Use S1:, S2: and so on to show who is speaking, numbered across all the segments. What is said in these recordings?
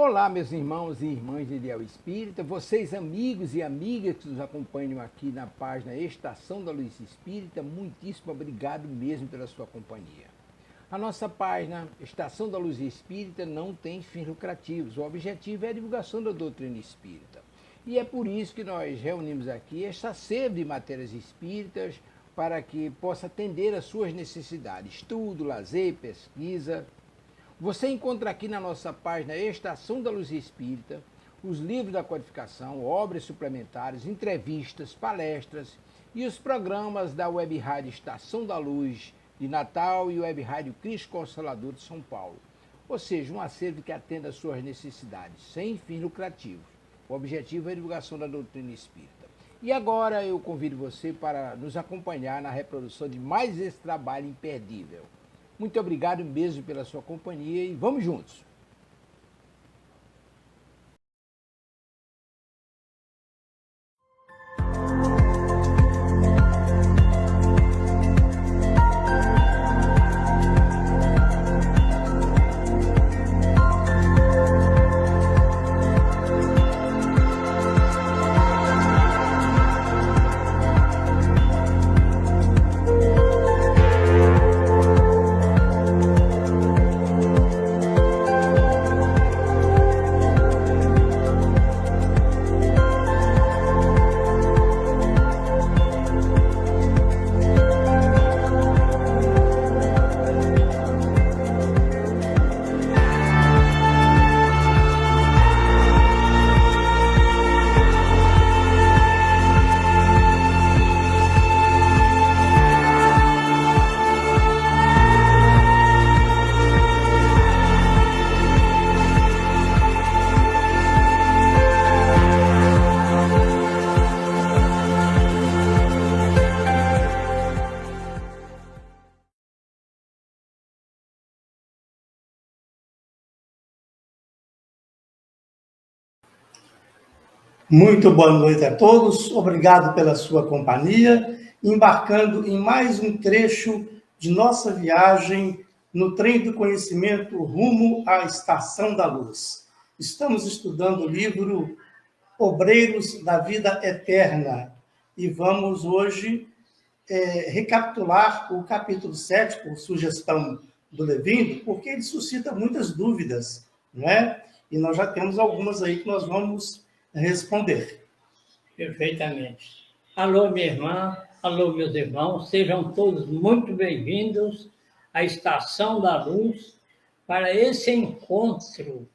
S1: Olá, meus irmãos e irmãs de Ideal Espírita, vocês amigos e amigas que nos acompanham aqui na página Estação da Luz Espírita, muitíssimo obrigado mesmo pela sua companhia. A nossa página Estação da Luz Espírita não tem fins lucrativos, o objetivo é a divulgação da doutrina espírita. E é por isso que nós reunimos aqui esta sede de matérias espíritas para que possa atender às suas necessidades, estudo, lazer, pesquisa. Você encontra aqui na nossa página Estação da Luz Espírita os livros da codificação, obras suplementares, entrevistas, palestras e os programas da Web Rádio Estação da Luz de Natal e Web Rádio Cristo Consolador de São Paulo. Ou seja, um acervo que atenda às suas necessidades, sem fins lucrativos. O objetivo é a divulgação da doutrina espírita. E agora eu convido você para nos acompanhar na reprodução de mais esse trabalho imperdível. Muito obrigado mesmo pela sua companhia e vamos juntos!
S2: Muito boa noite a todos, obrigado pela sua companhia, embarcando em mais um trecho de nossa viagem no trem do conhecimento rumo à Estação da Luz. Estamos estudando o livro Obreiros da Vida Eterna e vamos hoje recapitular o capítulo 7, por sugestão do Levindo, porque ele suscita muitas dúvidas, não é? E nós já temos algumas aí que nós vamos responder.
S3: Perfeitamente. Alô, minha irmã, alô, meus irmãos, sejam todos muito bem-vindos à Estação da Luz para esse encontro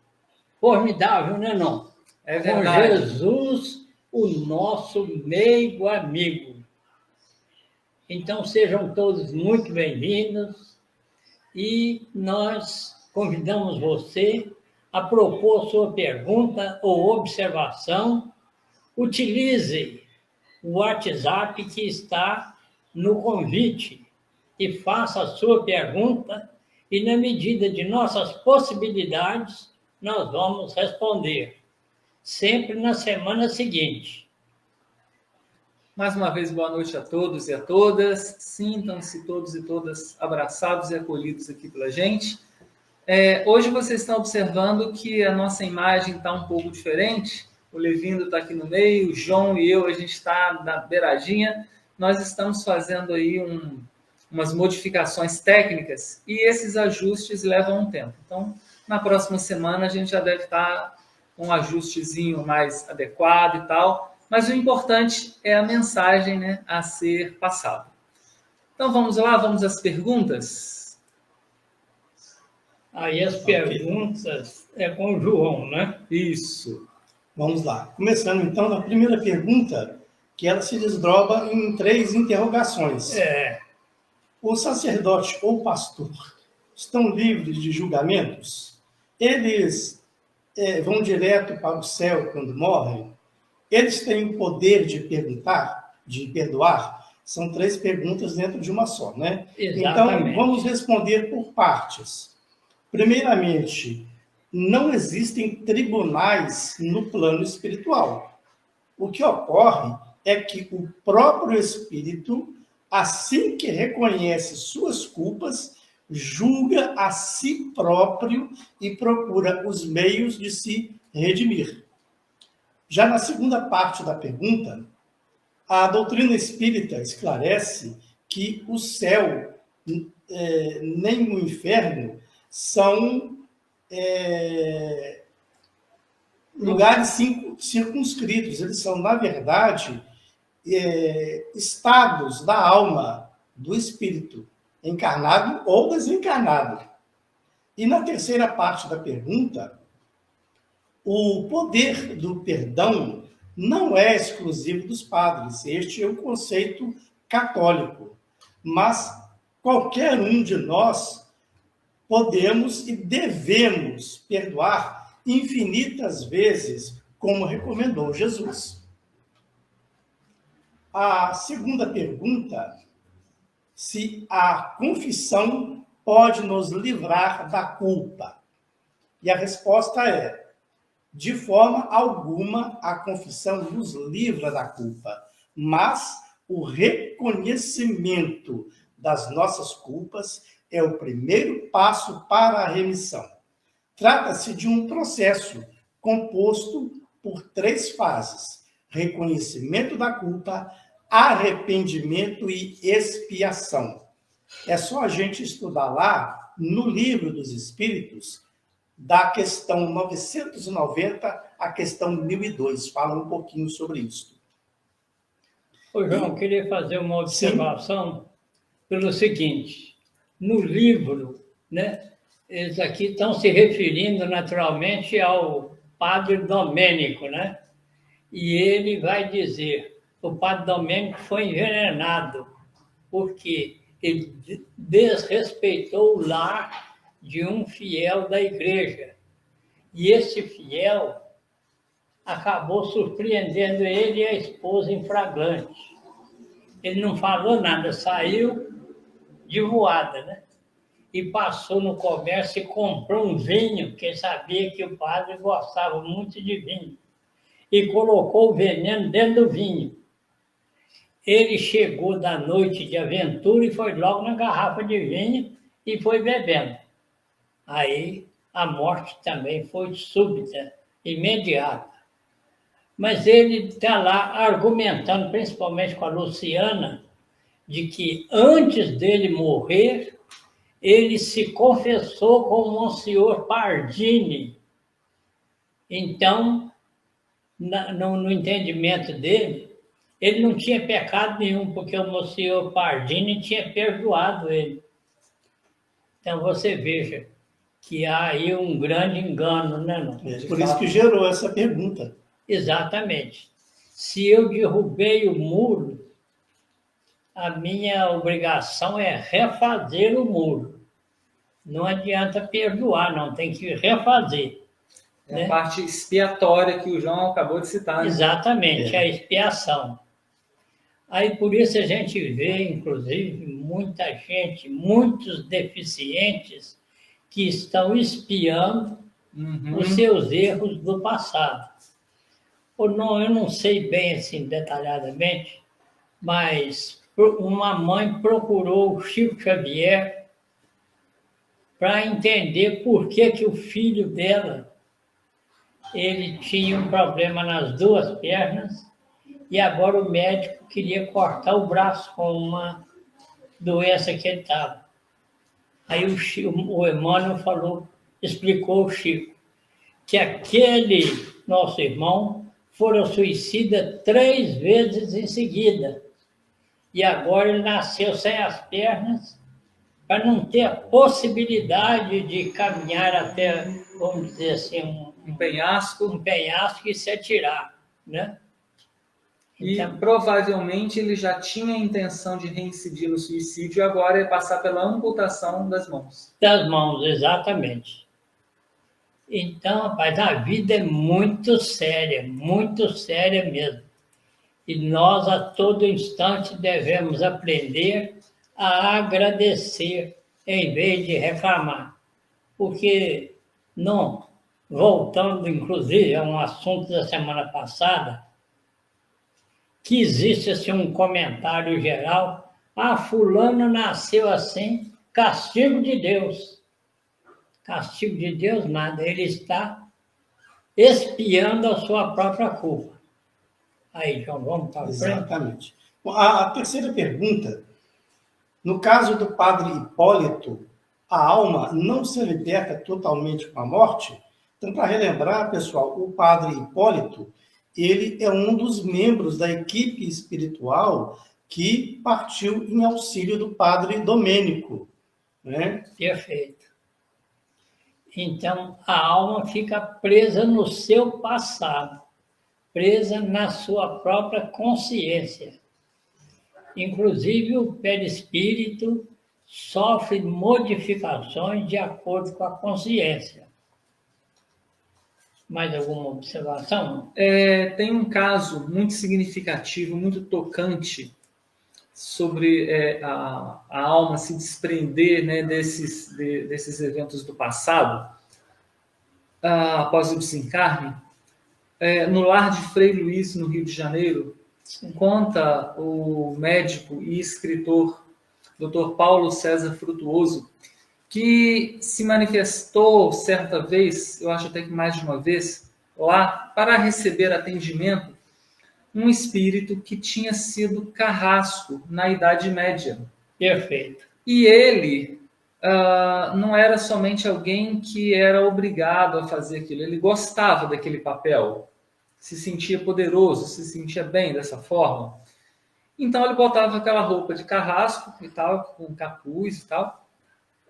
S3: formidável, né, não?
S4: É
S3: com
S4: verdade.
S3: Jesus, o nosso meigo amigo. Então, sejam todos muito bem-vindos e nós convidamos você a propor sua pergunta ou observação. Utilize o WhatsApp que está no convite e faça a sua pergunta e, na medida de nossas possibilidades, nós vamos responder, sempre na semana seguinte.
S4: Mais uma vez, boa noite a todos e a todas. Sintam-se todos e todas abraçados e acolhidos aqui pela gente. Hoje vocês estão observando que a nossa imagem está um pouco diferente. O Levindo está aqui no meio, o João e eu, a gente está na beiradinha. Nós estamos fazendo aí umas modificações técnicas e esses ajustes levam um tempo. Então, na próxima semana, a gente já deve estar com um ajustezinho mais adequado e tal. Mas o importante é a mensagem, né, a ser passada. Então, vamos lá, vamos às perguntas.
S3: Aí as perguntas é com o João, né?
S4: Isso.
S2: Vamos lá. Começando, então, na primeira pergunta, que ela se desdobra em 3 interrogações. O sacerdote ou pastor estão livres de julgamentos? Eles vão direto para o céu quando morrem? Eles têm o poder de perguntar, de perdoar? São 3 perguntas dentro de uma só, né?
S3: Exatamente.
S2: Então, vamos responder por partes. Primeiramente, não existem tribunais no plano espiritual. O que ocorre é que o próprio espírito, assim que reconhece suas culpas, julga a si próprio e procura os meios de se redimir. Já na segunda parte da pergunta, a doutrina espírita esclarece que o céu nem o inferno são lugares circunscritos. Eles são, na verdade, estados da alma, do espírito, encarnado ou desencarnado. E na terceira parte da pergunta, o poder do perdão não é exclusivo dos padres. Este é o conceito católico. Mas qualquer um de nós podemos e devemos perdoar infinitas vezes, como recomendou Jesus. A segunda pergunta, se a confissão pode nos livrar da culpa. E a resposta é: de forma alguma a confissão nos livra da culpa, mas o reconhecimento das nossas culpas é o primeiro passo para a remissão. Trata-se de um processo composto por 3 fases: reconhecimento da culpa, arrependimento e expiação. É só a gente estudar lá, no Livro dos Espíritos, da questão 990 à questão 1002. Fala um pouquinho sobre isso.
S3: Ô, João, eu queria fazer uma observação pelo seguinte: no livro, né, eles aqui estão se referindo naturalmente ao padre Domênico, né? E ele vai dizer: o padre Domênico foi envenenado porque ele desrespeitou o lar de um fiel da igreja. E esse fiel acabou surpreendendo ele e a esposa em flagrante. Ele não falou nada, saiu de voada, né? E passou no comércio e comprou um vinho, porque sabia que o padre gostava muito de vinho. E colocou o veneno dentro do vinho. Ele chegou da noite de aventura e foi logo na garrafa de vinho e foi bebendo. Aí a morte também foi súbita, imediata. Mas ele está lá argumentando, principalmente com a Luciana, de que antes dele morrer, ele se confessou com o Monsenhor Pardini. Então, no entendimento dele, ele não tinha pecado nenhum, porque o Monsenhor Pardini tinha perdoado ele. Então, você veja que há aí um grande engano, né? Não?
S2: Por isso que gerou essa pergunta.
S3: Exatamente. Se eu derrubei o muro, a minha obrigação é refazer o muro. Não adianta perdoar, não, tem que refazer.
S4: É, né? A parte expiatória que o João acabou de citar. Né?
S3: Exatamente, a expiação. Aí por isso a gente vê, inclusive, muita gente, muitos deficientes que estão expiando os seus erros do passado. Ou não, eu não sei bem assim detalhadamente, mas uma mãe procurou o Chico Xavier para entender por que o filho dela ele tinha um problema nas 2 pernas e agora o médico queria cortar o braço com uma doença que ele estava. Aí o Emmanuel explicou ao Chico que aquele nosso irmão fora suicida 3 vezes em seguida. E agora ele nasceu sem as pernas para não ter a possibilidade de caminhar até, vamos dizer assim,
S4: um penhasco
S3: e se atirar, né?
S4: Então, e provavelmente ele já tinha a intenção de reincidir no suicídio e agora é passar pela amputação das mãos.
S3: Das mãos, exatamente. Então, rapaz, a vida é muito séria mesmo. E nós, a todo instante, devemos aprender a agradecer em vez de reclamar. Porque, não, voltando, inclusive, a um assunto da semana passada, que existe assim, um comentário geral: fulano nasceu assim, castigo de Deus. Castigo de Deus, nada. Ele está expiando a sua própria culpa. Aí, João, vamos para frente.
S2: Exatamente. A terceira pergunta, no caso do padre Hipólito, a alma não se liberta totalmente com a morte? Então, para relembrar, pessoal, o padre Hipólito, ele é um dos membros da equipe espiritual que partiu em auxílio do padre Domênico, né?
S3: Perfeito. Então, a alma fica presa no seu passado, presa na sua própria consciência. Inclusive, o perispírito sofre modificações de acordo com a consciência. Mais alguma observação?
S4: Tem um caso muito significativo, muito tocante, sobre a alma se desprender, né, desses eventos do passado, após o desencarne. No lar de Frei Luís, no Rio de Janeiro, conta o médico e escritor Dr. Paulo César Frutuoso, que se manifestou certa vez, eu acho até que mais de uma vez, lá para receber atendimento, um espírito que tinha sido carrasco na Idade Média.
S3: Perfeito.
S4: E ele não era somente alguém que era obrigado a fazer aquilo, ele gostava daquele papel, se sentia poderoso, se sentia bem dessa forma. Então ele botava aquela roupa de carrasco e tal, com capuz e tal.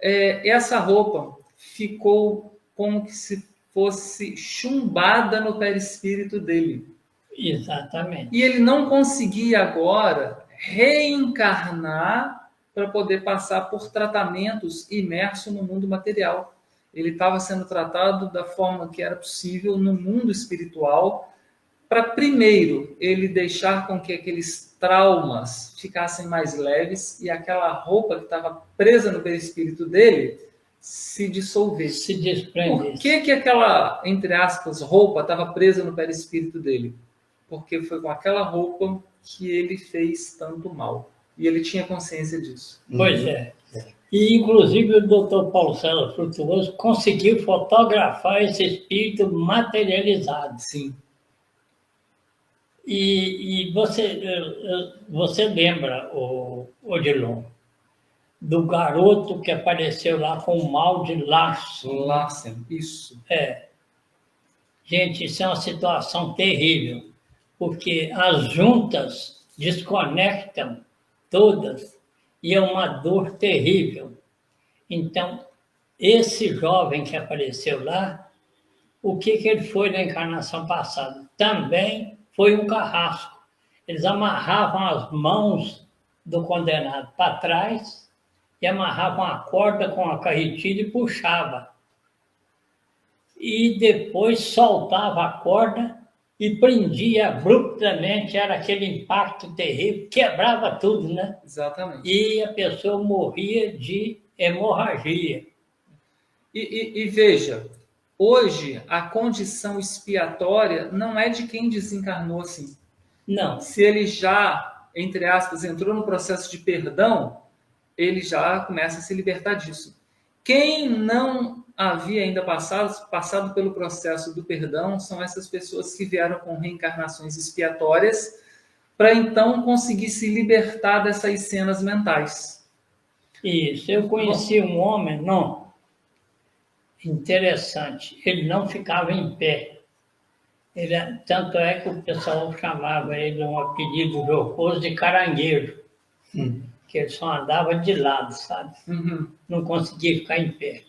S4: Essa roupa ficou como que se fosse chumbada no perispírito dele.
S3: Exatamente.
S4: E ele não conseguia agora reencarnar para poder passar por tratamentos imerso no mundo material. Ele estava sendo tratado da forma que era possível no mundo espiritual, para primeiro ele deixar com que aqueles traumas ficassem mais leves e aquela roupa que estava presa no perispírito dele se dissolvesse.
S3: Se desprendesse.
S4: Por que aquela, entre aspas, roupa estava presa no perispírito dele? Porque foi com aquela roupa que ele fez tanto mal. E ele tinha consciência disso.
S3: Pois é. E, inclusive, o Dr. Paulo César Frutuoso conseguiu fotografar esse espírito materializado.
S4: Sim.
S3: E você lembra, Odilon, do garoto que apareceu lá com o mal de
S4: Larsen, isso.
S3: Gente, isso é uma situação terrível, porque as juntas desconectam todas e é uma dor terrível. Então, esse jovem que apareceu lá, o que ele foi na encarnação passada? Também foi um carrasco. Eles amarravam as mãos do condenado para trás e amarravam a corda com a carretilha e puxava. E depois soltava a corda e prendia abruptamente, era aquele impacto terrível, quebrava tudo, né?
S4: Exatamente.
S3: E a pessoa morria de hemorragia.
S4: E veja, hoje a condição expiatória não é de quem desencarnou assim.
S3: Não.
S4: Se ele já, entre aspas, entrou no processo de perdão, ele já começa a se libertar disso. Quem não havia ainda passado pelo processo do perdão são essas pessoas que vieram com reencarnações expiatórias para então conseguir se libertar dessas cenas mentais.
S3: Isso. Eu conheci um homem, interessante. Ele não ficava em pé. Tanto é que o pessoal chamava ele, um apelido jocoso, de caranguejo. Que ele só andava de lado, sabe? Não conseguia ficar em pé.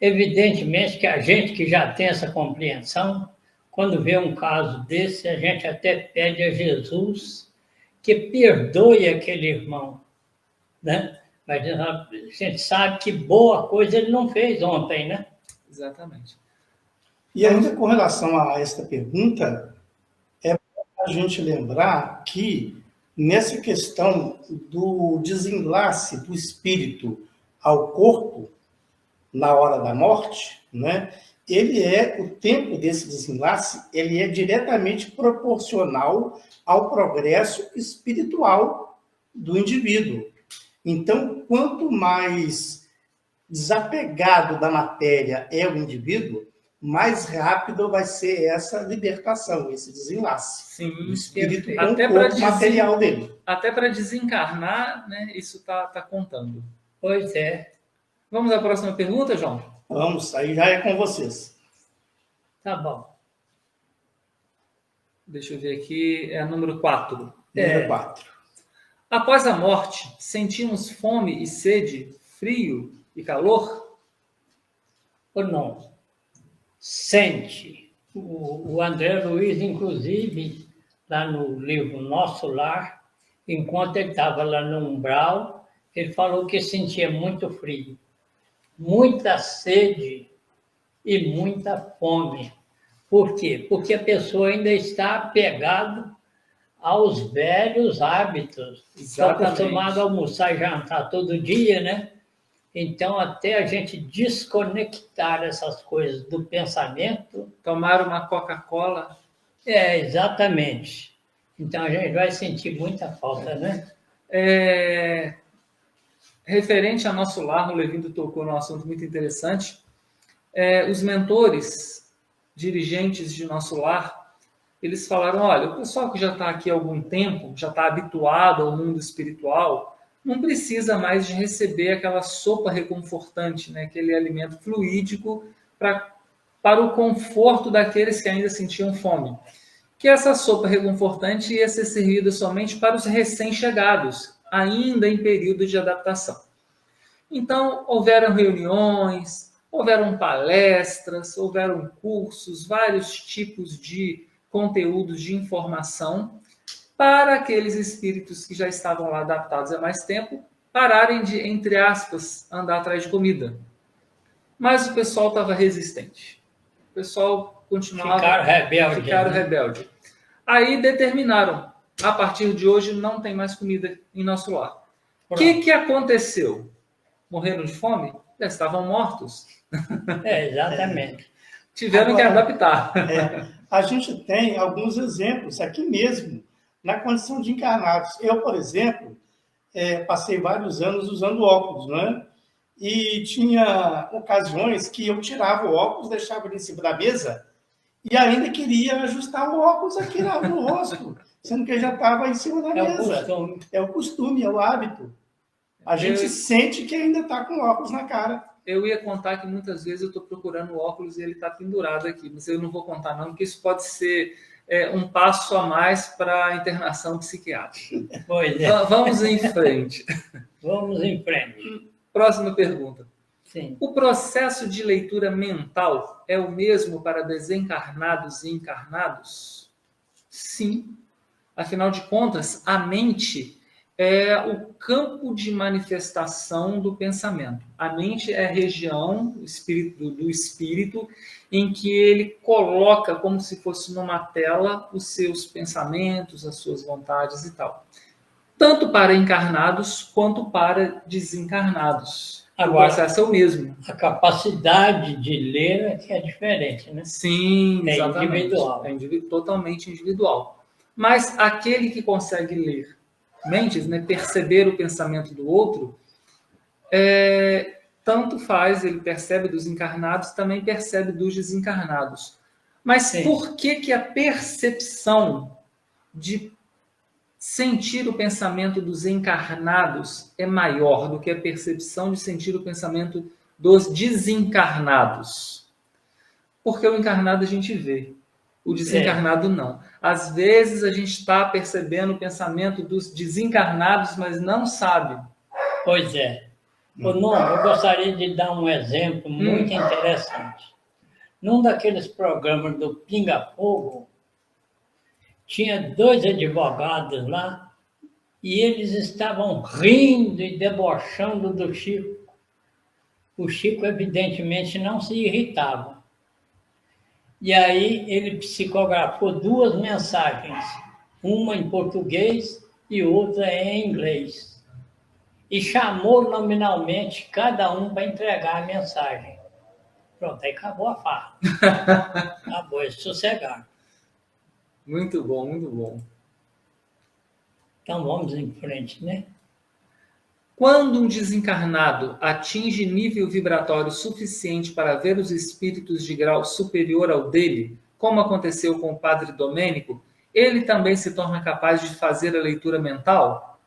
S3: Evidentemente que a gente que já tem essa compreensão, quando vê um caso desse, a gente até pede a Jesus que perdoe aquele irmão, né? Mas a gente sabe que boa coisa ele não fez ontem, né?
S4: Exatamente.
S2: E ainda com relação a esta pergunta, é bom a gente lembrar que nessa questão do desenlace do espírito ao corpo, na hora da morte, né, o tempo desse desenlace, ele é diretamente proporcional ao progresso espiritual do indivíduo. Então, quanto mais desapegado da matéria é o indivíduo, mais rápido vai ser essa libertação, esse desenlace.
S4: Sim,
S2: do espírito com
S4: até
S2: o corpo material dele.
S4: Até para desencarnar, né, isso está contando.
S3: Pois é.
S4: Vamos à próxima pergunta, João?
S2: Vamos, aí já é com vocês.
S3: Tá bom.
S4: Deixa eu ver aqui, é a número 4.
S2: Número 4.
S4: Após a morte, sentimos fome e sede, frio e calor?
S3: Ou não? Sente. O André Luiz, inclusive, lá no livro Nosso Lar, enquanto ele estava lá no umbral, ele falou que sentia muito frio, muita sede e muita fome. Por quê? Porque a pessoa ainda está apegada aos velhos hábitos. Estou acostumado a almoçar e jantar todo dia, né? Então, até a gente desconectar essas coisas do pensamento...
S4: Tomar uma Coca-Cola?
S3: Exatamente. Então, a gente vai sentir muita falta, né?
S4: Referente a Nosso Lar, o Levindo tocou num assunto muito interessante. Os mentores, dirigentes de Nosso Lar, eles falaram, olha, o pessoal que já está aqui há algum tempo, já está habituado ao mundo espiritual, não precisa mais de receber aquela sopa reconfortante, né? Aquele alimento fluídico para o conforto daqueles que ainda sentiam fome. Que essa sopa reconfortante ia ser servida somente para os recém-chegados, ainda em período de adaptação. Então, houveram reuniões, houveram palestras, houveram cursos, vários tipos de conteúdos de informação para aqueles espíritos que já estavam lá adaptados há mais tempo, pararem de, entre aspas, andar atrás de comida. Mas o pessoal estava resistente. O pessoal continuava...
S3: Ficaram
S4: rebelde. Aí determinaram, a partir de hoje não tem mais comida em Nosso Lar. O que aconteceu? Morreram de fome? Já estavam mortos.
S3: Exatamente.
S4: Tiveram que adaptar.
S2: A gente tem alguns exemplos aqui mesmo, na condição de encarnados. Eu, por exemplo, passei vários anos usando óculos, né? E tinha ocasiões que eu tirava o óculos, deixava ele em cima da mesa e ainda queria ajustar o óculos aqui no rosto, sendo que ele já estava em cima da mesa. É o costume, é o hábito. A gente sente que ainda está com óculos na cara.
S4: Eu ia contar que muitas vezes eu estou procurando o óculos e ele está pendurado aqui, mas eu não vou contar não, porque isso pode ser um passo a mais para a internação psiquiátrica.
S3: Pois é.
S4: Vamos em frente.
S3: Vamos em frente.
S4: Próxima pergunta.
S3: Sim.
S4: O processo de leitura mental é o mesmo para desencarnados e encarnados? Sim. Afinal de contas, a mente é o campo de manifestação do pensamento. A mente é a região do espírito em que ele coloca, como se fosse numa tela, os seus pensamentos, as suas vontades e tal. Tanto para encarnados quanto para desencarnados.
S3: Agora,
S4: o processo é o mesmo.
S3: A capacidade de ler é que é diferente, né?
S4: Sim, exatamente.
S3: Individual.
S4: Totalmente individual. Mas aquele que consegue ler mentes, né, perceber o pensamento do outro, tanto faz, ele percebe dos encarnados, também percebe dos desencarnados. Mas sim, por que a percepção de sentir o pensamento dos encarnados é maior do que a percepção de sentir o pensamento dos desencarnados? Porque o encarnado a gente vê, o desencarnado não. Às vezes a gente está percebendo o pensamento dos desencarnados, mas não sabe.
S3: Pois é. Eu gostaria de dar um exemplo muito interessante. Num daqueles programas do Pinga Fogo, tinha 2 advogados lá e eles estavam rindo e debochando do Chico. O Chico, evidentemente, não se irritava. E aí ele psicografou 2 mensagens, uma em português e outra em inglês. E chamou nominalmente cada um para entregar a mensagem. Pronto, aí acabou a farra. Acabou, eles sossegaram.
S4: Muito bom, muito bom.
S3: Então vamos em frente, né?
S4: Quando um desencarnado atinge nível vibratório suficiente para ver os espíritos de grau superior ao dele, como aconteceu com o padre Domênico, ele também se torna capaz de fazer a leitura mental?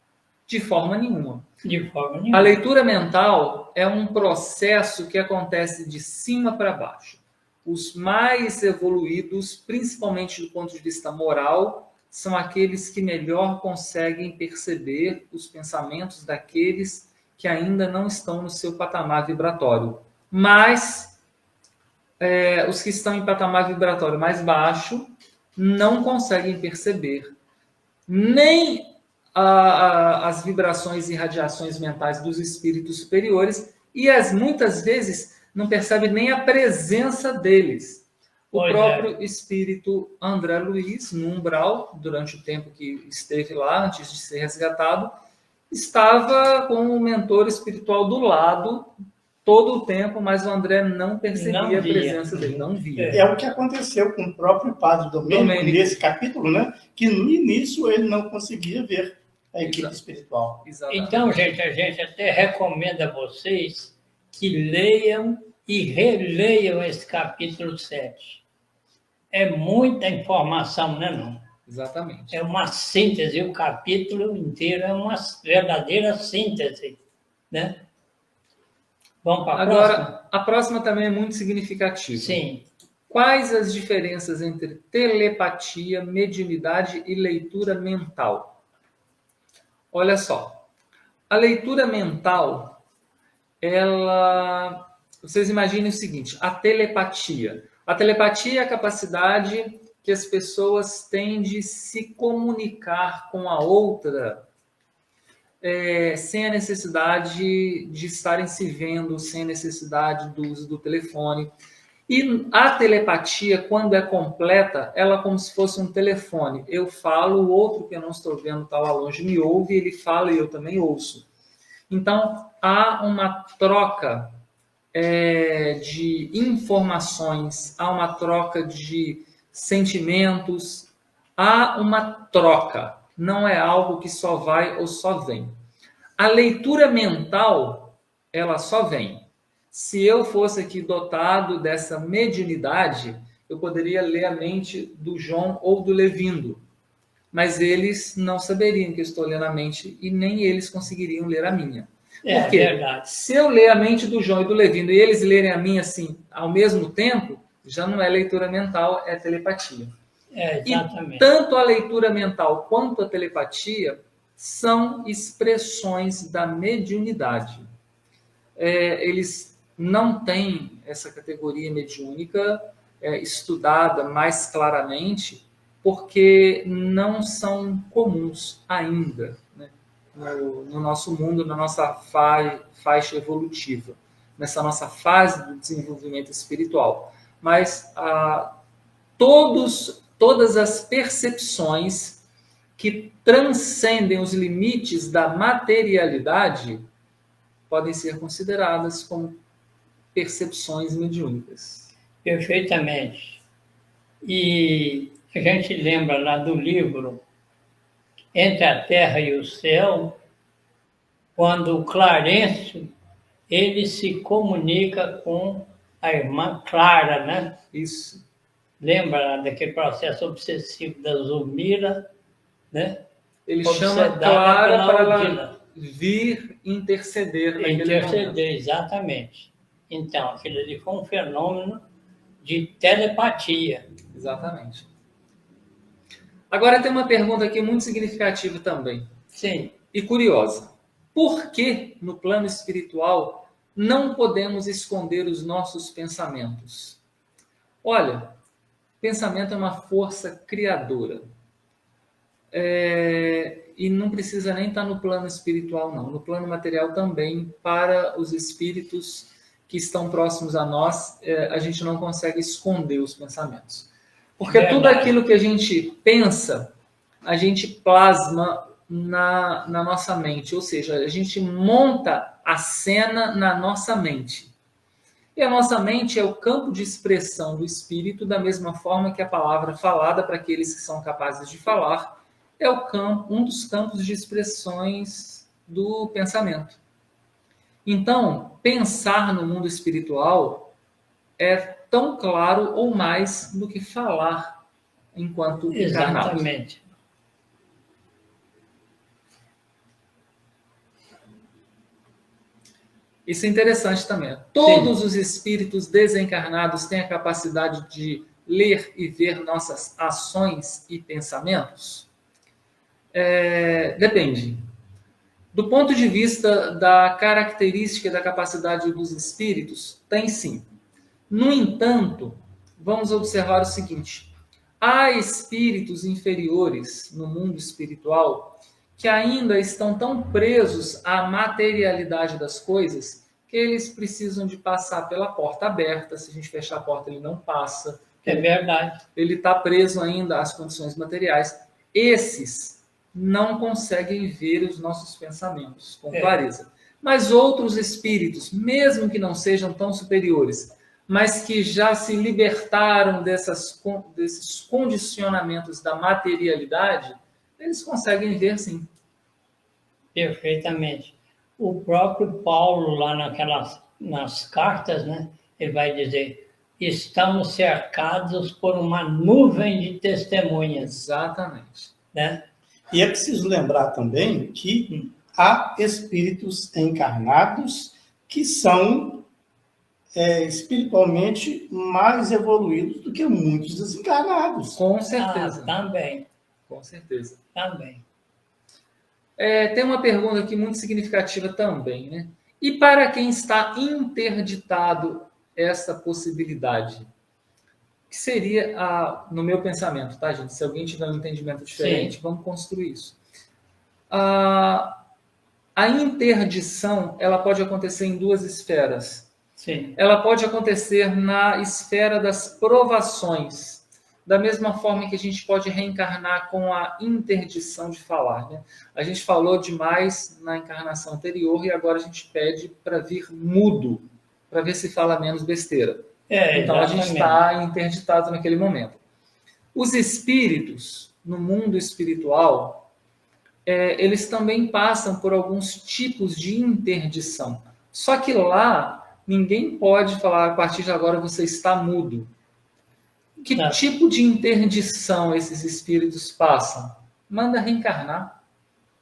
S4: De forma nenhuma.
S3: De forma
S4: A
S3: nenhuma.
S4: leitura mental é um processo que acontece de cima para baixo. Os mais evoluídos, principalmente do ponto de vista moral, são aqueles que melhor conseguem perceber os pensamentos daqueles que ainda não estão no seu patamar vibratório. Mas os que estão em patamar vibratório mais baixo não conseguem perceber nem as vibrações e radiações mentais dos espíritos superiores e muitas vezes não percebe nem a presença deles. O próprio espírito André Luiz, no umbral, durante o tempo que esteve lá, antes de ser resgatado, estava com o mentor espiritual do lado todo o tempo, mas o André não percebia a presença dele, não via.
S2: É o que aconteceu com o próprio padre Domênico nesse capítulo, né? Que no início ele não conseguia ver a equipe espiritual.
S4: Exatamente.
S3: Então, gente, a gente até recomenda a vocês que leiam e releiam esse capítulo 7. É muita informação, né, não?
S4: Exatamente.
S3: É uma síntese, o capítulo inteiro é uma verdadeira síntese, né? Vamos para a próxima?
S4: Agora, a próxima também é muito significativa.
S3: Sim.
S4: Quais as diferenças entre telepatia, mediunidade e leitura mental? Olha só, a leitura mental, vocês imaginem o seguinte, a telepatia. A telepatia é a capacidade que as pessoas têm de se comunicar com a outra sem a necessidade de estarem se vendo, sem a necessidade do uso do telefone. E a telepatia, quando é completa, ela é como se fosse um telefone. Eu falo, o outro que eu não estou vendo está lá longe me ouve, ele fala e eu também ouço. Então, há uma troca de informações, há uma troca de sentimentos, há uma troca. Não é algo que só vai ou só vem. A leitura mental, ela só vem. Se eu fosse aqui dotado dessa mediunidade, eu poderia ler a mente do João ou do Levindo. Mas eles não saberiam que eu estou lendo a mente e nem eles conseguiriam ler a minha. Por quê?
S3: Verdade.
S4: Se eu ler a mente do João e do Levindo e eles lerem a minha assim ao mesmo tempo, já não é leitura mental, é telepatia.
S3: Exatamente.
S4: E tanto a leitura mental quanto a telepatia são expressões da mediunidade. Eles não têm essa categoria mediúnica estudada mais claramente, porque não são comuns ainda, né, no nosso mundo, na nossa faixa evolutiva, nessa nossa fase do desenvolvimento espiritual. Mas todas as percepções que transcendem os limites da materialidade podem ser consideradas como percepções mediúnicas.
S3: Perfeitamente. E a gente lembra lá do livro Entre a Terra e o Céu, quando o Clarencio, ele se comunica com a irmã Clara, né?
S4: Isso.
S3: Lembra daquele processo obsessivo da Zulmira, né?
S4: Ele chama
S3: Obsedada
S4: Clara
S3: pela
S4: para ela
S3: Aldina.
S4: vir interceder naquele momento.
S3: Interceder, exatamente. Então, aquilo ali foi um fenômeno de telepatia.
S4: Exatamente. Agora tem uma pergunta aqui muito significativa também.
S3: Sim.
S4: E curiosa. Por que, no plano espiritual, não podemos esconder os nossos pensamentos? Olha, pensamento é uma força criadora. E não precisa nem estar no plano espiritual, não. No plano material também, para os espíritos que estão próximos a nós, a gente não consegue esconder os pensamentos. Porque tudo aquilo que a gente pensa, a gente plasma na nossa mente. Ou seja, a gente monta a cena na nossa mente. E a nossa mente é o campo de expressão do espírito, da mesma forma que a palavra falada, para aqueles que são capazes de falar, é um dos campos de expressões do pensamento. Então, pensar no mundo espiritual é tão claro ou mais do que falar enquanto encarnado.
S3: Exatamente.
S4: Isso é interessante também. Todos os espíritos desencarnados têm a capacidade de ler e ver nossas ações e pensamentos? Depende. Do ponto de vista da característica e da capacidade dos espíritos, tem sim. No entanto, vamos observar o seguinte: há espíritos inferiores no mundo espiritual que ainda estão tão presos à materialidade das coisas que eles precisam de passar pela porta aberta. Se a gente fechar a porta, ele não passa.
S3: É verdade.
S4: Ele está preso ainda às condições materiais. Esses não conseguem ver os nossos pensamentos com clareza. Mas outros espíritos, mesmo que não sejam tão superiores, mas que já se libertaram desses condicionamentos da materialidade, eles conseguem ver sim.
S3: Perfeitamente. O próprio Paulo, lá nas cartas, né, ele vai dizer: estamos cercados por uma nuvem de testemunhas.
S4: Exatamente.
S3: Né?
S2: E é preciso lembrar também que há espíritos encarnados que são espiritualmente mais evoluídos do que muitos desencarnados.
S4: Com certeza.
S3: Também.
S4: Com certeza.
S3: Também.
S4: Tem uma pergunta aqui muito significativa também, né? E para quem está interditado essa possibilidade? Que seria, no meu pensamento, tá, gente? Se alguém tiver um entendimento diferente, vamos construir isso. A interdição, ela pode acontecer em duas esferas.
S3: Sim.
S4: Ela pode acontecer na esfera das provações, da mesma forma que a gente pode reencarnar com a interdição de falar, né? A gente falou demais na encarnação anterior e agora a gente pede para vir mudo, para ver se fala menos besteira. Então a gente está interditado naquele momento. Os espíritos, no mundo espiritual, eles também passam por alguns tipos de interdição. Só que lá, ninguém pode falar, a partir de agora você está mudo. Que tipo de interdição esses espíritos passam? Manda reencarnar.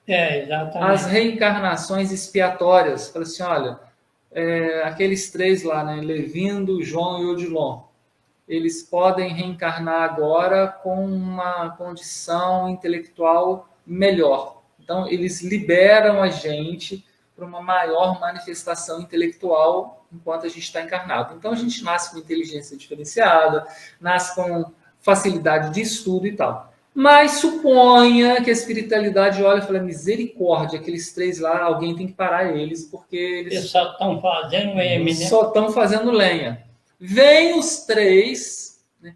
S3: Exatamente.
S4: As reencarnações expiatórias. Fala assim, olha, aqueles três lá, né? Levindo, João e Odilon. Eles podem reencarnar agora com uma condição intelectual melhor. Então, eles liberam a gente para uma maior manifestação intelectual enquanto a gente está encarnado. Então, a gente nasce com inteligência diferenciada, nasce com facilidade de estudo e tal. Mas suponha que a espiritualidade olha e fala, misericórdia, aqueles três lá, alguém tem que parar eles, porque eles
S3: só estão fazendo M, né?
S4: Só estão fazendo lenha. Vem os três, né?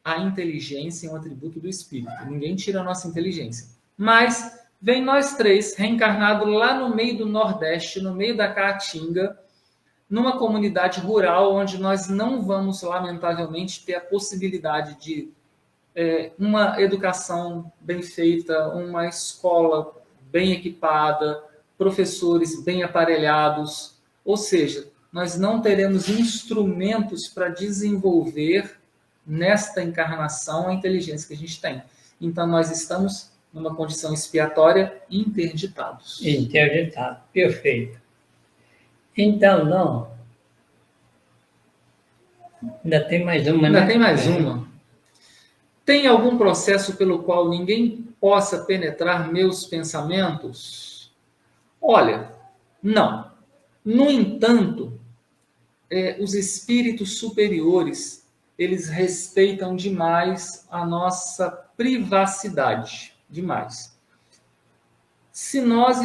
S4: A inteligência é um atributo do espírito. Ninguém tira a nossa inteligência. Mas vem nós três, reencarnados lá no meio do Nordeste, no meio da Caatinga, numa comunidade rural, onde nós não vamos, lamentavelmente, ter a possibilidade de uma educação bem feita, uma escola bem equipada, professores bem aparelhados, ou seja, nós não teremos instrumentos para desenvolver nesta encarnação a inteligência que a gente tem. Então, nós estamos numa condição expiatória interditados.
S3: Interditado, perfeito. Então, não. Ainda tem mais uma, né?
S4: Ainda tem mais uma. Tem algum processo pelo qual ninguém possa penetrar meus pensamentos? Olha, não. No entanto, os espíritos superiores, eles respeitam demais a nossa privacidade. Demais. Se nós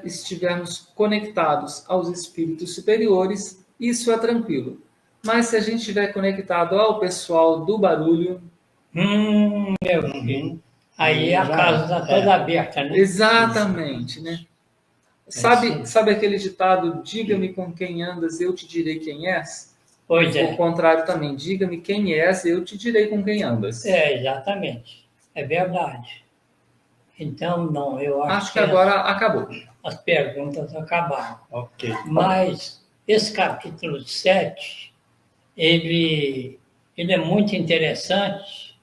S4: estivermos conectados aos espíritos superiores, isso é tranquilo. Mas se a gente estiver conectado ao pessoal do barulho...
S3: meu filho. Aí a casa está toda aberta, né?
S4: Exatamente, né? Sabe aquele ditado, diga-me com quem andas, eu te direi quem és?
S3: Pois é.
S4: O contrário também, diga-me quem és, eu te direi com quem andas.
S3: Exatamente. É verdade. Então, não, eu
S4: Acho que agora acabou.
S3: as perguntas acabaram.
S2: Ok.
S3: Mas esse capítulo 7, ele é muito interessante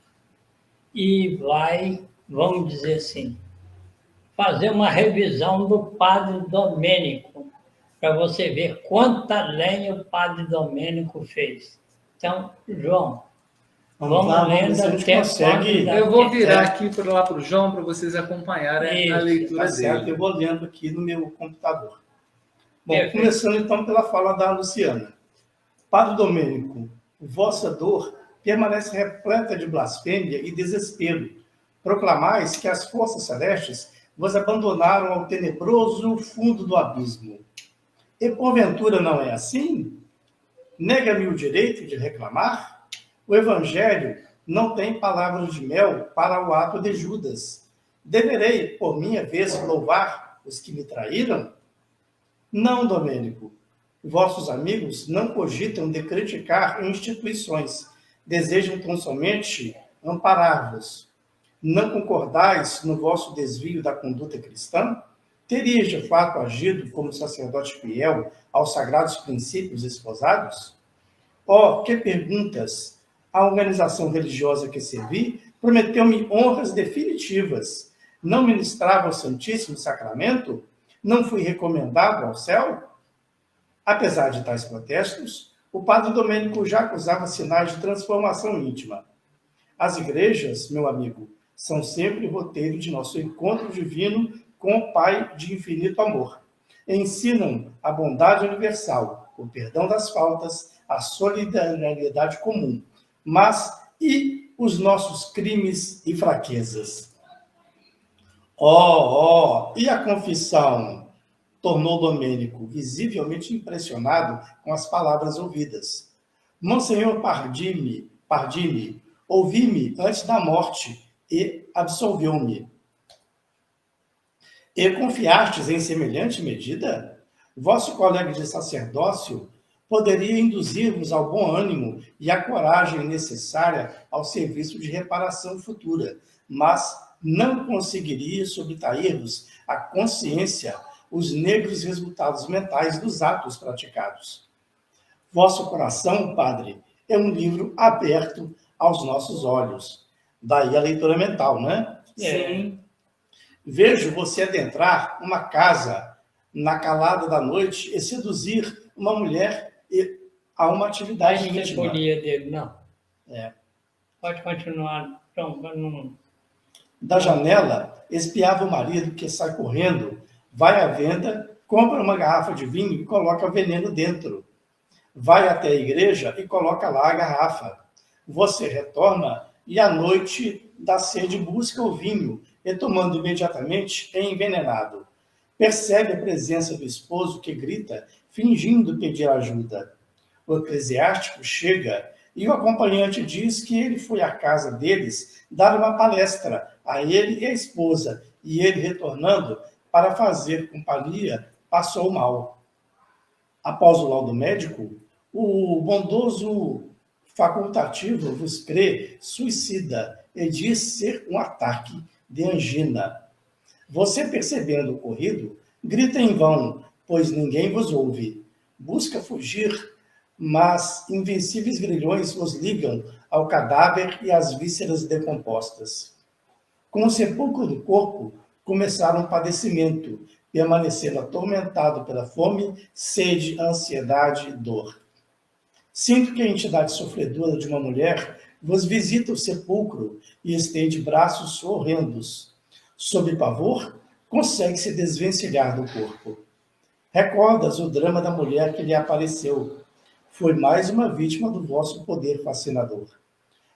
S3: e vai, vamos dizer assim, fazer uma revisão do Padre Domênico, para você ver quanta lenha o Padre Domênico fez. Então, João, vamos
S2: lá, vamos ver
S3: lendo
S2: se a gente
S3: até
S2: consegue.
S3: quando dá
S4: Eu vou
S3: tempo.
S4: virar aqui para lá para o João para vocês acompanharem a
S3: Isso,
S4: leitura
S2: Tá certo,
S4: dele.
S2: eu vou lendo aqui no meu computador. Bom,
S3: Perfeito.
S2: começando então pela fala da Luciana. Padre Domênico, vossa dor permanece repleta de blasfêmia e desespero. Proclamais que as forças celestes vos abandonaram ao tenebroso fundo do abismo. E porventura não é assim? Nega-me o direito de reclamar? O Evangelho não tem palavras de mel para o ato de Judas. Deverei, por minha vez, louvar os que me traíram? Não, Domênico. Vossos amigos não cogitam de criticar instituições, desejam tão somente amparar-vos. Não concordais no vosso desvio da conduta cristã? Terias de fato agido como sacerdote fiel aos sagrados princípios esposados? Oh, que perguntas! A organização religiosa que servi prometeu-me honras definitivas. Não ministrava o Santíssimo Sacramento? Não fui recomendado ao céu? Apesar de tais protestos, o padre Domênico já acusava sinais de transformação íntima. As igrejas, meu amigo, são sempre o roteiro de nosso encontro divino com o Pai de infinito amor. Ensinam a bondade universal, o perdão das faltas, a solidariedade comum, mas e os nossos crimes e fraquezas? E a confissão? Tornou Domênico, visivelmente impressionado com as palavras ouvidas. Monsenhor Pardini, ouvi-me antes da morte e absolveu-me. E confiastes em semelhante medida? Vosso colega de sacerdócio poderia induzir-vos ao bom ânimo e à coragem necessária ao serviço de reparação futura, mas não conseguiria subtrair-vos à consciência os negros resultados mentais dos atos praticados. Vosso coração, Padre, é um livro aberto aos nossos olhos. Daí a leitura mental, né?
S3: Sim.
S2: Vejo você adentrar uma casa na calada da noite e seduzir uma mulher a uma atividade
S3: Não
S2: íntima.
S3: escolhia dele, não.
S2: Pode
S3: continuar. Não.
S2: Da janela, espiava o marido que sai correndo, vai à venda, compra uma garrafa de vinho e coloca veneno dentro. Vai até a igreja e coloca lá a garrafa. Você retorna e à noite da sede busca o vinho e, tomando imediatamente, é envenenado. Percebe a presença do esposo que grita, fingindo pedir ajuda. O eclesiástico chega e o acompanhante diz que ele foi à casa deles dar uma palestra a ele e a esposa, e ele, retornando para fazer companhia, passou mal. Após o laudo médico, o bondoso facultativo vos crê suicida e diz ser um ataque de angina. Você, percebendo o ocorrido, grita em vão, pois ninguém vos ouve. Busca fugir, mas invencíveis grilhões vos ligam ao cadáver e às vísceras decompostas. Com o sepulcro do corpo, começaram um padecimento, permanecendo atormentado pela fome, sede, ansiedade e dor. Sinto que a entidade sofredora de uma mulher vos visita o sepulcro e estende braços horrendos. Sob pavor, consegue se desvencilhar do corpo. Recordas o drama da mulher que lhe apareceu. Foi mais uma vítima do vosso poder fascinador.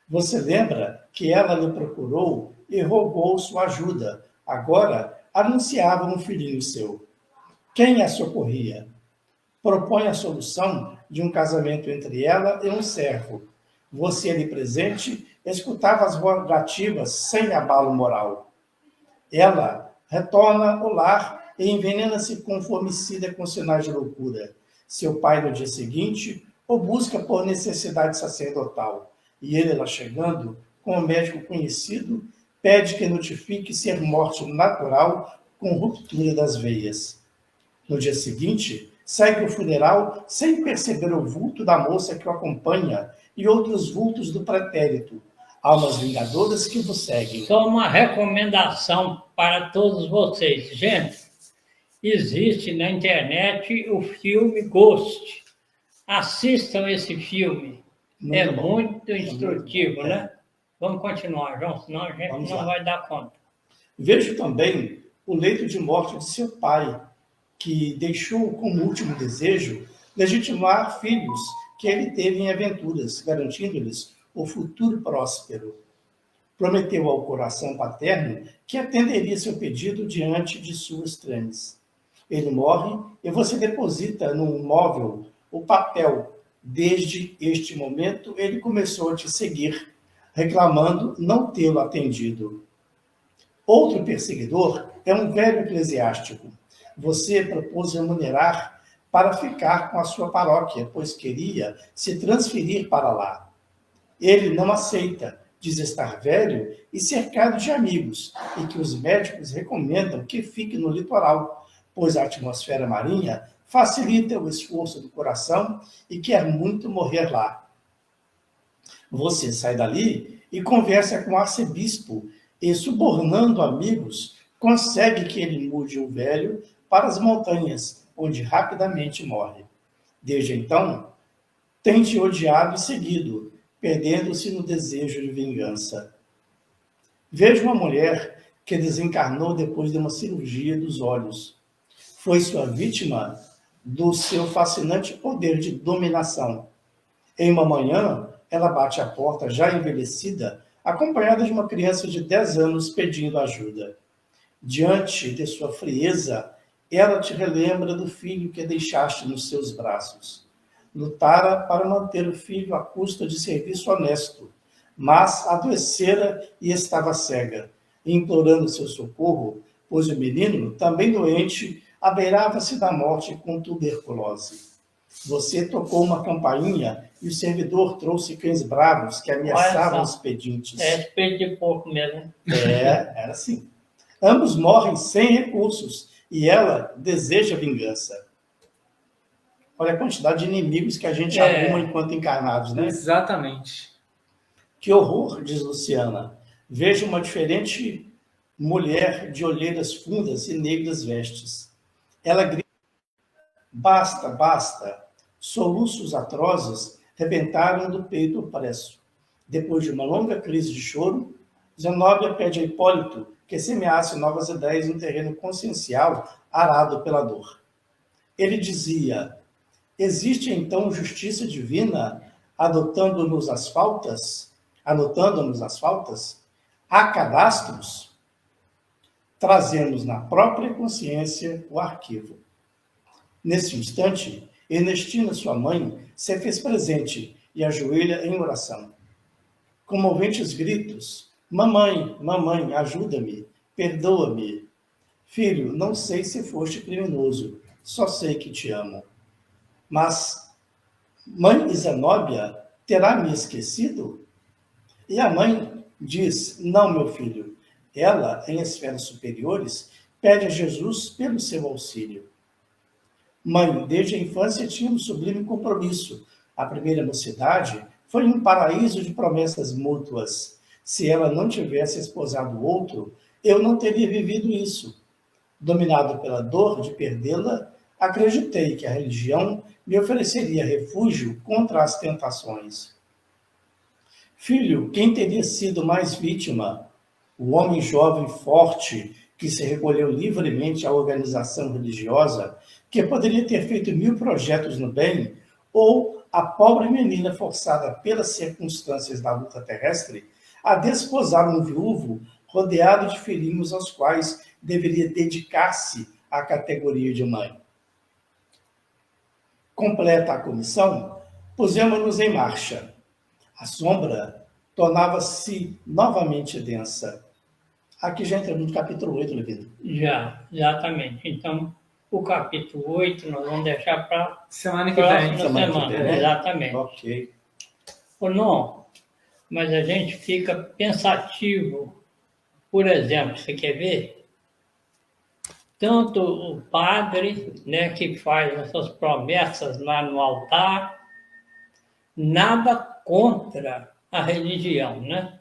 S2: Você lembra que ela lhe procurou e rogou sua ajuda. Agora anunciava um filhinho seu. Quem a socorria? Propõe a solução de um casamento entre ela e um servo. Você ali presente escutava as rogativas sem abalo moral. Ela retorna ao lar e envenena-se com formicida com sinais de loucura. Seu pai, no dia seguinte, o busca por necessidade sacerdotal. E ele, lá chegando, com um médico conhecido, pede que notifique ser morte natural com ruptura das veias. No dia seguinte, segue o funeral sem perceber o vulto da moça que o acompanha e outros vultos do pretérito, almas vingadoras que vos seguem.
S3: Só uma recomendação para todos vocês. Gente, existe na internet o filme Ghost. Assistam esse filme. É muito instrutivo, né? Vamos continuar, João, senão a gente não vai dar conta.
S2: Vejo também o leito de morte de seu pai, que deixou como último desejo legitimar filhos que ele teve em aventuras, garantindo-lhes o futuro próspero. Prometeu ao coração paterno que atenderia seu pedido diante de suas trâmites. Ele morre e você deposita num móvel o papel. Desde este momento, ele começou a te seguir, reclamando não tê-lo atendido. Outro perseguidor é um velho eclesiástico. Você propôs remunerar para ficar com a sua paróquia, pois queria se transferir para lá. Ele não aceita, diz estar velho e cercado de amigos, e que os médicos recomendam que fique no litoral, pois a atmosfera marinha facilita o esforço do coração e quer muito morrer lá. Você sai dali e conversa com o arcebispo e, subornando amigos, consegue que ele mude o velho para as montanhas, onde rapidamente morre. Desde então, tem te odiado e seguido, perdendo-se no desejo de vingança. Vejo uma mulher que desencarnou depois de uma cirurgia dos olhos. Foi sua vítima do seu fascinante poder de dominação. Em uma manhã, ela bate à porta já envelhecida, acompanhada de uma criança de 10 anos pedindo ajuda. Diante de sua frieza, ela te relembra do filho que deixaste nos seus braços. Lutara para manter o filho à custa de serviço honesto, mas adoecera e estava cega, implorando seu socorro, pois o menino, também doente, abeirava-se da morte com tuberculose. Você tocou uma campainha e o servidor trouxe cães bravos que ameaçavam os pedintes.
S3: É espelho de porco mesmo.
S2: Era assim. Ambos morrem sem recursos e ela deseja vingança. Olha a quantidade de inimigos que a gente arruma enquanto encarnados, né?
S4: Exatamente.
S2: Que horror, diz Luciana. Vejo uma diferente mulher de olheiras fundas e negras vestes. Ela grita: basta, basta. Soluços atrozes rebentaram do peito opresso. Depois de uma longa crise de choro, Zenóbia pede a Hipólito que semeasse novas ideias no terreno consciencial arado pela dor. Ele dizia: existe então justiça divina anotando-nos as faltas? Há cadastros? Trazemos na própria consciência o arquivo. Nesse instante, Ernestina, sua mãe, se fez presente e ajoelha em oração. Comoventes gritos: mamãe, mamãe, ajuda-me, perdoa-me. Filho, não sei se foste criminoso, só sei que te amo. Mas, mãe Zenóbia, terá me esquecido? E a mãe diz: não, meu filho. Ela, em esferas superiores, pede a Jesus pelo seu auxílio. Mãe, desde a infância tinha um sublime compromisso. A primeira mocidade foi um paraíso de promessas mútuas. Se ela não tivesse esposado outro, eu não teria vivido isso. Dominado pela dor de perdê-la, acreditei que a religião me ofereceria refúgio contra as tentações. Filho, quem teria sido mais vítima? O homem jovem forte que se recolheu livremente à organização religiosa, que poderia ter feito 1000 projetos no bem, ou a pobre menina forçada pelas circunstâncias da luta terrestre a desposar um viúvo rodeado de filhinhos aos quais deveria dedicar-se à categoria de mãe. Completa a comissão, pusemos-nos em marcha. A sombra tornava-se novamente densa. Aqui já entramos no capítulo 8, Levido.
S3: Já, exatamente. Então, o capítulo 8 nós vamos deixar para
S4: semana que vem.
S3: Semana,
S2: né?
S3: exatamente.
S2: Ok.
S3: Ou não, mas a gente fica pensativo Por exemplo, você quer ver? Tanto o padre, né, que faz essas promessas lá no altar, nada contra a religião, né?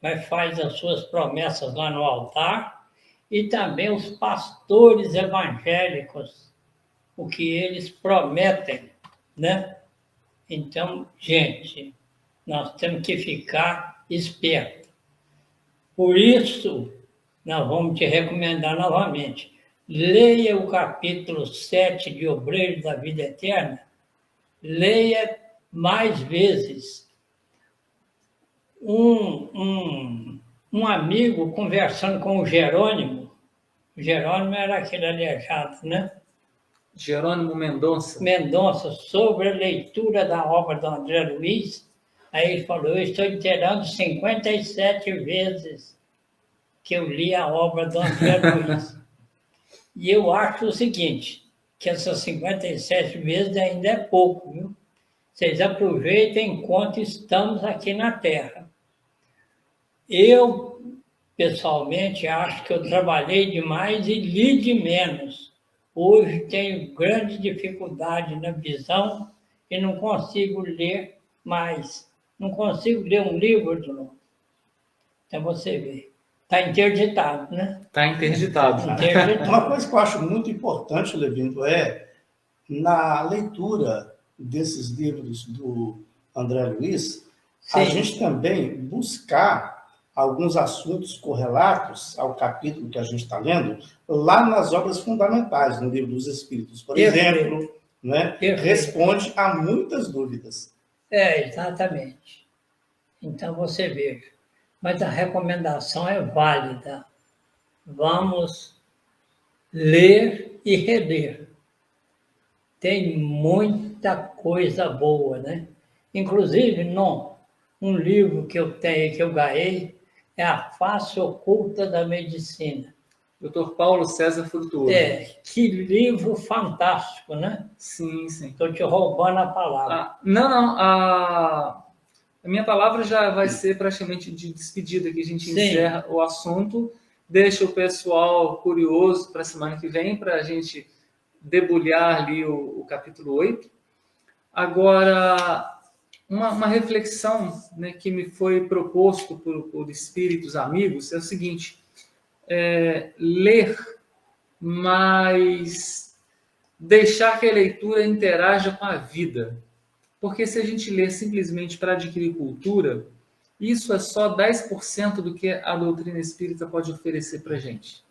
S3: Mas faz as suas promessas lá no altar, e também os pastores evangélicos, o que eles prometem, né? Então, gente, nós temos que ficar espertos. Por isso, nós vamos te recomendar novamente. Leia o capítulo 7 de Obreiros da Vida Eterna. Leia mais vezes. Um amigo conversando com o Jerônimo era aquele aleijado, né?
S4: Jerônimo Mendonça.
S3: Mendonça, sobre a leitura da obra do André Luiz. Aí ele falou, eu estou inteirando 57 vezes que eu li a obra do André Luiz. E eu acho o seguinte, que essas 57 vezes ainda é pouco, viu? Vocês aproveitem enquanto estamos aqui na Terra. Eu, pessoalmente, acho que eu trabalhei demais e li de menos. Hoje tenho grande dificuldade na visão e não consigo ler mais. Não consigo ler um livro de novo. Então você vê. Está interditado, né?
S4: Está interditado.
S2: Uma coisa que eu acho muito importante, Levindo, é na leitura desses livros do André Luiz, a gente também buscar alguns assuntos correlatos ao capítulo que a gente está lendo, lá nas obras fundamentais, no Livro dos Espíritos, por exemplo, né, responde a muitas dúvidas.
S3: Exatamente. Então você veja. Mas a recomendação é válida. Vamos ler e reler. Tem muita coisa boa, né? Inclusive, um livro que eu tenho, que eu ganhei, é A Face Oculta da Medicina.
S4: Dr. Paulo César Frutuoso.
S3: Que livro fantástico, né?
S4: Sim, sim.
S3: Estou te roubando a palavra.
S4: Não. A minha palavra já vai ser praticamente de despedida, que a gente encerra o assunto, deixa o pessoal curioso para a semana que vem, para a gente debulhar ali o capítulo 8. Agora, uma reflexão, né, que me foi proposto por espíritos amigos é o seguinte: ler, mas deixar que a leitura interaja com a vida. Porque se a gente lê simplesmente para adquirir cultura, isso é só 10% do que a doutrina espírita pode oferecer para a gente.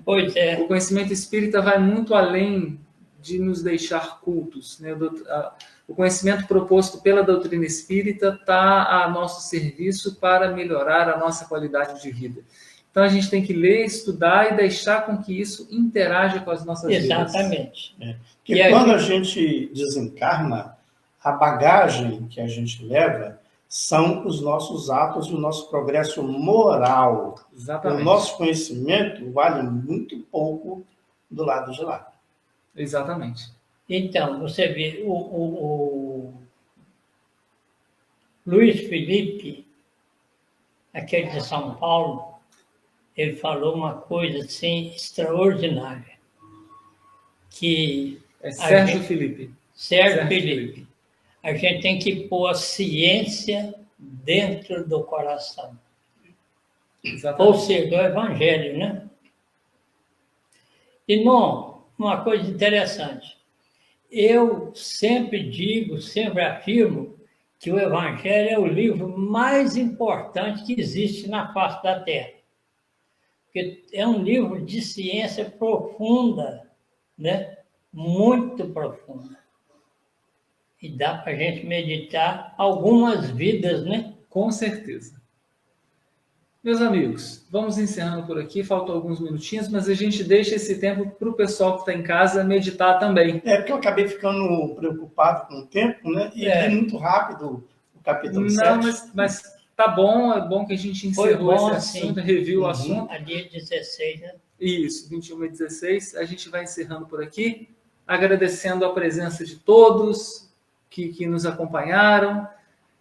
S3: Pois é.
S4: O conhecimento espírita vai muito além de nos deixar cultos, né? O conhecimento proposto pela doutrina espírita está a nosso serviço para melhorar a nossa qualidade de vida. Então a gente tem que ler, estudar e deixar com que isso interaja com as nossas vidas.
S3: Exatamente.
S2: Porque quando a gente desencarna, a bagagem que a gente leva são os nossos atos e o nosso progresso moral.
S4: Exatamente.
S2: O nosso conhecimento vale muito pouco do lado de lá.
S4: Exatamente.
S3: Então, você vê, o Luiz Felipe, aquele de São Paulo, ele falou uma coisa assim extraordinária. Que
S4: Sérgio Felipe.
S3: Sérgio Felipe. A gente tem que pôr a ciência dentro do coração.
S4: Exatamente.
S3: Ou seja, o evangelho, né? Irmão, uma coisa interessante. Eu sempre digo, sempre afirmo que o evangelho é o livro mais importante que existe na face da Terra. Porque é um livro de ciência profunda, né? Muito profunda. E dá para a gente meditar algumas vidas, né?
S4: Com certeza. Meus amigos, vamos encerrando por aqui. Faltam alguns minutinhos, mas a gente deixa esse tempo para o pessoal que está em casa meditar também.
S2: Porque eu acabei ficando preocupado com o tempo, né? E li muito rápido o capítulo 7.
S4: Não, mas tá bom. É bom que a gente encerrou esse assunto, reviu o assunto.
S3: A dia 16, né?
S4: Isso, 21 e 16. A gente vai encerrando por aqui, agradecendo a presença de todos que nos acompanharam.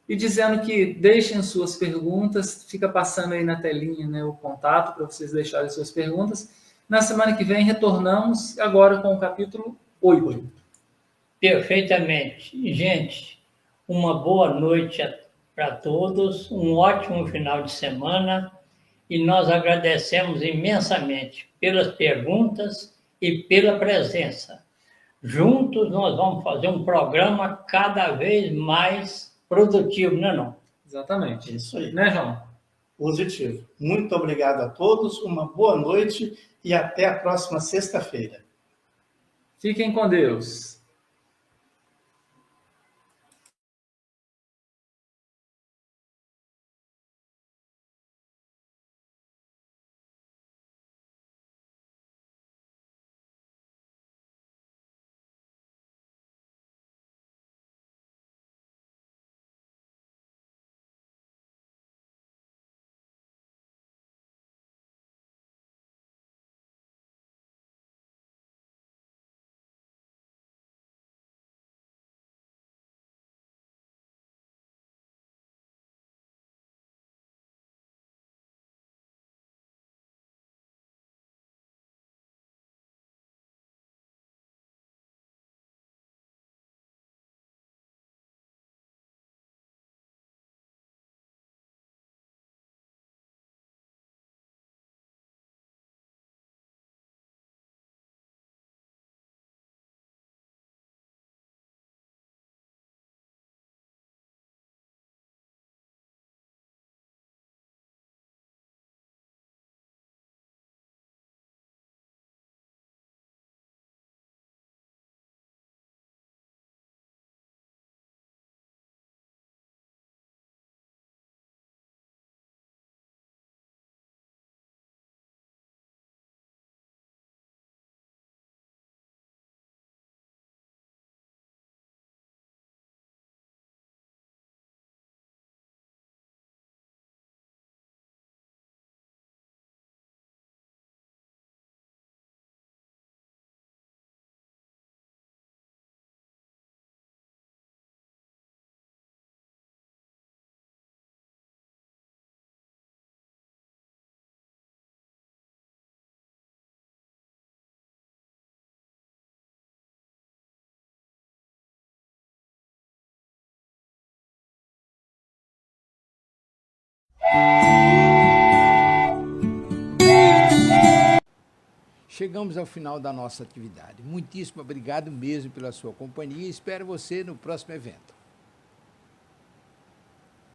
S4: e dizendo que deixem suas perguntas, fica passando aí na telinha, né, o contato para vocês deixarem suas perguntas. Na semana que vem retornamos agora com o capítulo 8.
S3: Perfeitamente. Gente, uma boa noite para todos, um ótimo final de semana e nós agradecemos imensamente pelas perguntas e pela presença. Juntos nós vamos fazer um programa cada vez mais produtivo, não é não?
S4: Exatamente.
S2: Isso aí.
S4: Né, João?
S2: Positivo. Muito obrigado a todos, uma boa noite e até a próxima sexta-feira.
S4: Fiquem com Deus.
S1: Chegamos ao final da nossa atividade. Muitíssimo obrigado mesmo pela sua companhia e espero você no próximo evento.